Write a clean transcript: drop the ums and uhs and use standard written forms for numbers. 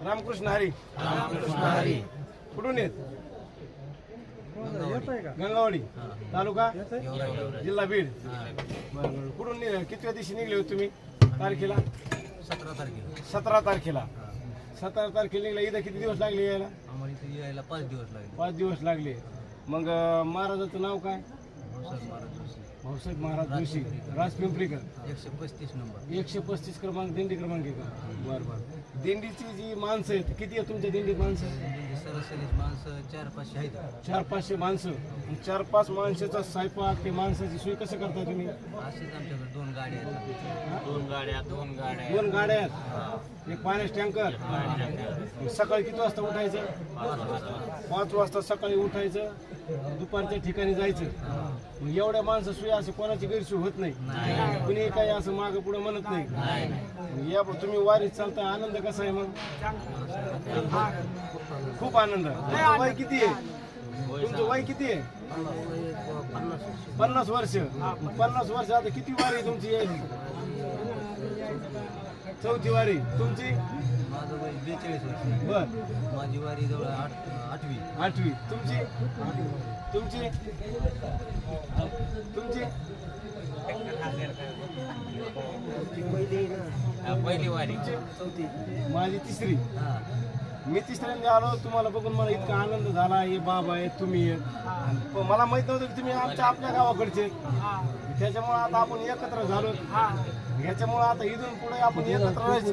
रामकृष्ण हरी. कुठून येत? गंगावाडी तालुका जिल्हा बीड. बरं. कुठून कितव्या दिवशी निघले होते तुम्ही तारखेला? 17 तारखेला. 17 तारखेला निघला. इथं किती दिवस लागले यायला? आम्हाला इथे यायला 5 दिवस लागले. 5 दिवस लागले. मग महाराजाचं नाव काय? भाऊसाहेब महाराज जोशी, राजपिंपरीकर. 135 नंबर. 135 क्रमांक दिंडी क्रमांक आहे का? बरं बरं. दिंडीची जी माणसं आहेत किती आहे तुमच्या दिंडीत माणसं? सरासरी माणसं 400-500 आहेत. 400-500 माणसं. 4-5 माणसाचा स्वयंपाक ते माणसाची सोय कसं करता तुम्ही? असेच आमच्याकडे 2 गाड्या आहेत. दोन गाड्या आहेत. एक पाण्याचं टँकर. सकाळी किती वाजता उठायचं? 5 वाजता सकाळी उठायचं. दुपारच्या ठिकाणी जायचं. मग एवढ्या माणसं सोय असे कोणाची गैरसोय होत नाही. कुणी काही असं मागं पुढे म्हणत नाही. या तुम्ही वारीत चालता, आनंद कसा आहे मग? खूप आनंद. तुमचं वय किती आहे? तुमचं वय किती आहे? 50 वर्ष. 50 वर्ष. आता किती वारी तुमची यायची? 4थी वारी. तुमची? माझं वय 42 वर्ष. बर. माझी वारी जवळ 8वी. 8वी. तुमची? तुमची? तुमची? पहिली वारी. माझी 3री. मी 3ऱ्यांदा आलो. तुम्हाला बघून मला इतका आनंद झाला. हे बाबा आहेत, तुम्ही आहेत. मला माहित नव्हतं की तुम्ही आपल्या गावाकडचे. त्याच्यामुळे आता आपण एकत्र झालो. ह्याच्यामुळे आता इथून पुढे आपण एकत्र राहायचं.